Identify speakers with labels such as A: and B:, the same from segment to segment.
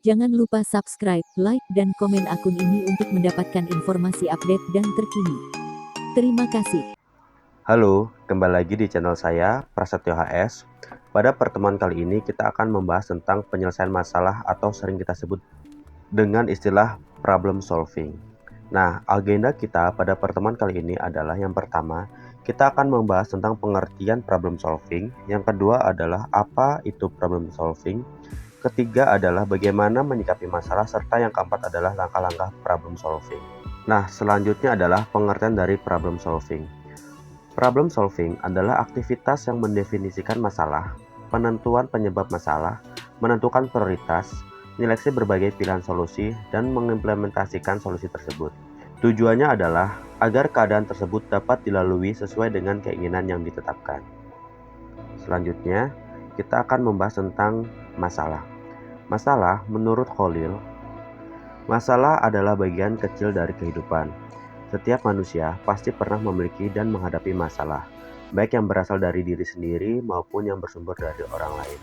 A: Jangan lupa subscribe, like, dan komen akun ini untuk mendapatkan informasi update dan terkini. Terima kasih.
B: Halo, kembali lagi di channel saya, Prasetyo HS. Pada pertemuan kali ini kita akan membahas tentang penyelesaian masalah atau sering kita sebut dengan istilah problem solving. Nah, agenda kita pada pertemuan kali ini adalah yang pertama, kita akan membahas tentang pengertian problem solving. Yang kedua adalah apa itu problem solving. Ketiga adalah bagaimana menyikapi masalah, serta yang keempat adalah langkah-langkah problem solving. Nah, selanjutnya adalah pengertian dari problem solving. Problem solving adalah aktivitas yang mendefinisikan masalah, penentuan penyebab masalah, menentukan prioritas, menyeleksi berbagai pilihan solusi, dan mengimplementasikan solusi tersebut. Tujuannya adalah agar keadaan tersebut dapat dilalui sesuai dengan keinginan yang ditetapkan. Selanjutnya, kita akan membahas tentang masalah. Masalah, menurut Khalil, masalah adalah bagian kecil dari kehidupan. Setiap manusia pasti pernah memiliki dan menghadapi masalah, baik yang berasal dari diri sendiri maupun yang bersumber dari orang lain.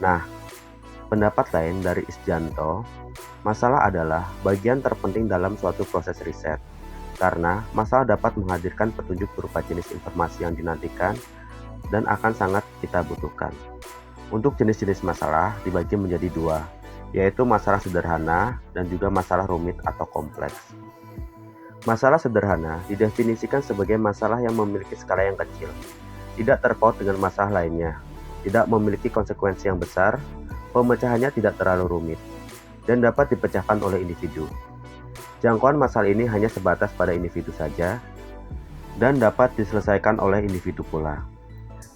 B: Nah, pendapat lain dari Isjanto, masalah adalah bagian terpenting dalam suatu proses riset, karena masalah dapat menghadirkan petunjuk berupa jenis informasi yang dinantikan dan akan sangat kita butuhkan. Untuk jenis-jenis masalah dibagi menjadi dua, yaitu masalah sederhana dan juga masalah rumit atau kompleks. Masalah sederhana didefinisikan sebagai masalah yang memiliki skala yang kecil, tidak terpaut dengan masalah lainnya, tidak memiliki konsekuensi yang besar, pemecahannya tidak terlalu rumit, dan dapat dipecahkan oleh individu. Jangkauan masalah ini hanya sebatas pada individu saja, dan dapat diselesaikan oleh individu pula.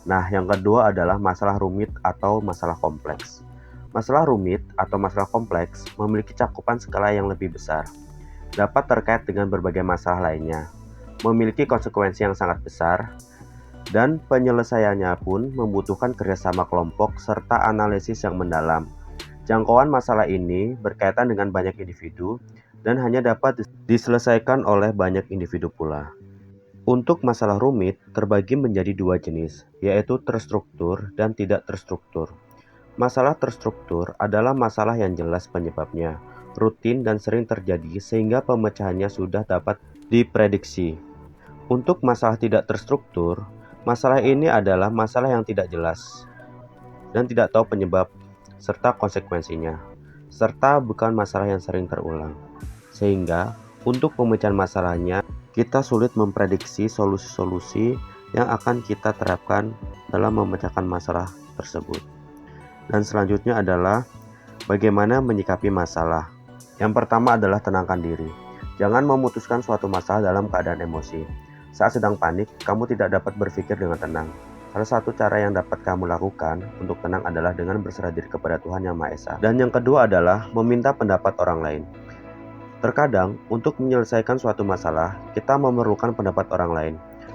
B: Nah, yang kedua adalah masalah rumit atau masalah kompleks. Masalah rumit atau masalah kompleks memiliki cakupan skala yang lebih besar, dapat terkait dengan berbagai masalah lainnya, memiliki konsekuensi yang sangat besar, dan penyelesaiannya pun membutuhkan kerjasama kelompok serta analisis yang mendalam. Jangkauan masalah ini berkaitan dengan banyak individu dan hanya dapat diselesaikan oleh banyak individu pula. Untuk masalah rumit terbagi menjadi dua jenis, yaitu terstruktur dan tidak terstruktur. Masalah terstruktur adalah masalah yang jelas penyebabnya, rutin dan sering terjadi sehingga pemecahannya sudah dapat diprediksi. Untuk masalah tidak terstruktur, masalah ini adalah masalah yang tidak jelas dan tidak tahu penyebab serta konsekuensinya, serta bukan masalah yang sering terulang. Sehingga untuk pemecahan masalahnya, kita sulit memprediksi solusi-solusi yang akan kita terapkan dalam memecahkan masalah tersebut. Dan selanjutnya adalah bagaimana menyikapi masalah. Yang pertama adalah tenangkan diri. Jangan memutuskan suatu masalah dalam keadaan emosi. Saat sedang panik, kamu tidak dapat berpikir dengan tenang. Salah satu cara yang dapat kamu lakukan untuk tenang adalah dengan berserah diri kepada Tuhan Yang Maha Esa. Dan yang kedua adalah meminta pendapat orang lain. Terkadang, untuk menyelesaikan suatu masalah, kita memerlukan pendapat orang lain.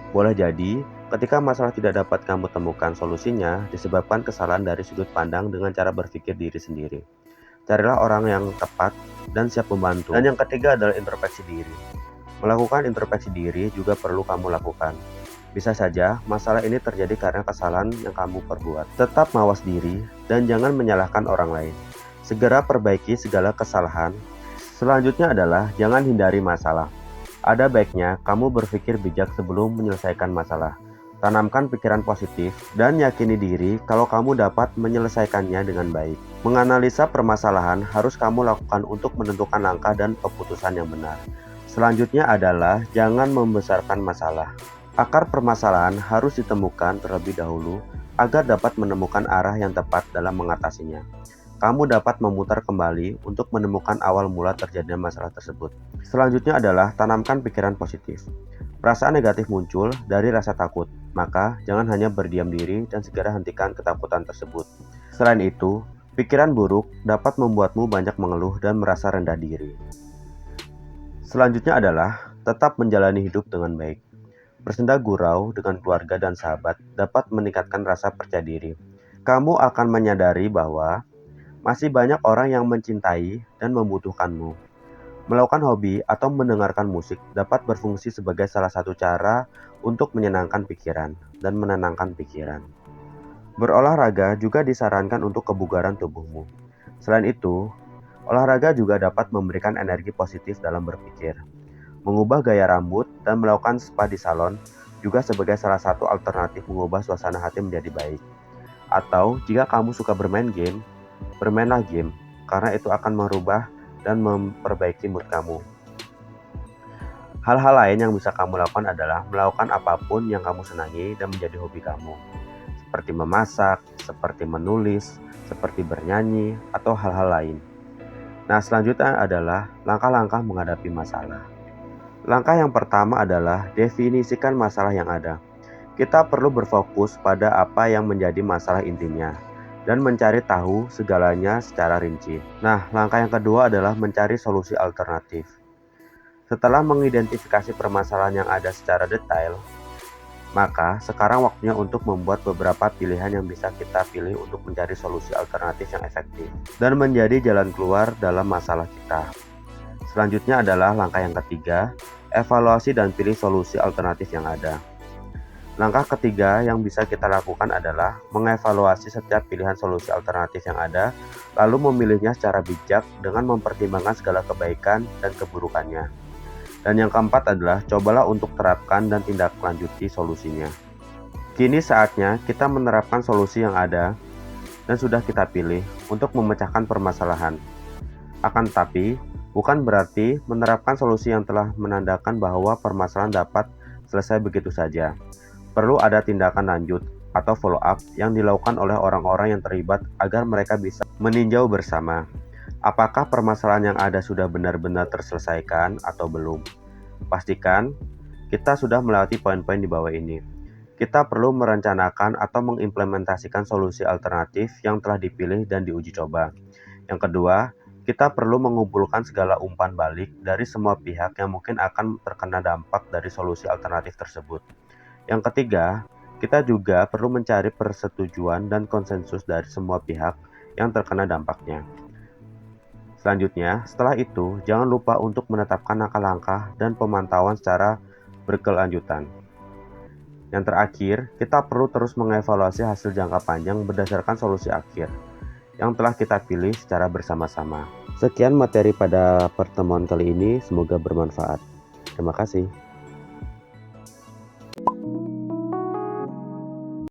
B: Boleh jadi, ketika masalah tidak dapat kamu temukan solusinya, disebabkan kesalahan dari sudut pandang dengan cara berpikir diri sendiri. Carilah orang yang tepat dan siap membantu. Dan yang ketiga adalah introspeksi diri. Melakukan introspeksi diri juga perlu kamu lakukan. Bisa saja, masalah ini terjadi karena kesalahan yang kamu perbuat. Tetap mawas diri dan jangan menyalahkan orang lain. Segera perbaiki segala kesalahan. Selanjutnya adalah jangan hindari masalah. Ada baiknya kamu berpikir bijak sebelum menyelesaikan masalah. Tanamkan pikiran positif dan yakini diri kalau kamu dapat menyelesaikannya dengan baik. Menganalisa permasalahan harus kamu lakukan untuk menentukan langkah dan keputusan yang benar. Selanjutnya adalah jangan membesarkan masalah. Akar permasalahan harus ditemukan terlebih dahulu agar dapat menemukan arah yang tepat dalam mengatasinya. Kamu dapat memutar kembali untuk menemukan awal mula terjadinya masalah tersebut. Selanjutnya adalah tanamkan pikiran positif. Perasaan negatif muncul dari rasa takut, maka jangan hanya berdiam diri dan segera hentikan ketakutan tersebut. Selain itu, pikiran buruk dapat membuatmu banyak mengeluh dan merasa rendah diri. Selanjutnya adalah tetap menjalani hidup dengan baik. Bersenda gurau dengan keluarga dan sahabat dapat meningkatkan rasa percaya diri. Kamu akan menyadari bahwa masih banyak orang yang mencintai dan membutuhkanmu. Melakukan hobi atau mendengarkan musik dapat berfungsi sebagai salah satu cara untuk menyenangkan pikiran dan menenangkan pikiran. Berolahraga juga disarankan untuk kebugaran tubuhmu. Selain itu, Olahraga juga dapat memberikan energi positif dalam berpikir. Mengubah gaya rambut dan melakukan spa di salon juga sebagai salah satu alternatif mengubah suasana hati menjadi baik. Atau jika kamu suka bermain game, bermainlah game, karena itu akan merubah dan memperbaiki mood kamu. Hal-hal lain yang bisa kamu lakukan adalah melakukan apapun yang kamu senangi dan menjadi hobi kamu, seperti memasak, seperti menulis, seperti bernyanyi, atau hal-hal lain. Nah, selanjutnya adalah langkah-langkah menghadapi masalah. Langkah yang pertama adalah definisikan masalah yang ada. Kita perlu berfokus pada apa yang menjadi masalah intinya dan mencari tahu segalanya secara rinci. Nah, langkah yang kedua adalah mencari solusi alternatif. Setelah mengidentifikasi permasalahan yang ada secara detail, maka sekarang waktunya untuk membuat beberapa pilihan yang bisa kita pilih untuk mencari solusi alternatif yang efektif dan menjadi jalan keluar dalam masalah kita. Selanjutnya adalah langkah yang ketiga, evaluasi dan pilih solusi alternatif yang ada. Langkah ketiga yang bisa kita lakukan adalah mengevaluasi setiap pilihan solusi alternatif yang ada, lalu memilihnya secara bijak dengan mempertimbangkan segala kebaikan dan keburukannya. Dan yang keempat adalah cobalah untuk terapkan dan tindak lanjuti solusinya. Kini saatnya kita menerapkan solusi yang ada dan sudah kita pilih untuk memecahkan permasalahan. Akan tetapi, bukan berarti menerapkan solusi yang telah menandakan bahwa permasalahan dapat selesai begitu saja. Perlu ada tindakan lanjut atau follow up yang dilakukan oleh orang-orang yang terlibat agar mereka bisa meninjau bersama. Apakah permasalahan yang ada sudah benar-benar terselesaikan atau belum? Pastikan kita sudah melewati poin-poin di bawah ini. Kita perlu merencanakan atau mengimplementasikan solusi alternatif yang telah dipilih dan diuji coba. Yang kedua, kita perlu mengumpulkan segala umpan balik dari semua pihak yang mungkin akan terkena dampak dari solusi alternatif tersebut. Yang ketiga, kita juga perlu mencari persetujuan dan konsensus dari semua pihak yang terkena dampaknya. Selanjutnya, setelah itu, jangan lupa untuk menetapkan langkah-langkah dan pemantauan secara berkelanjutan. Yang terakhir, kita perlu terus mengevaluasi hasil jangka panjang berdasarkan solusi akhir yang telah kita pilih secara bersama-sama. Sekian materi pada pertemuan kali ini, semoga bermanfaat. Terima kasih.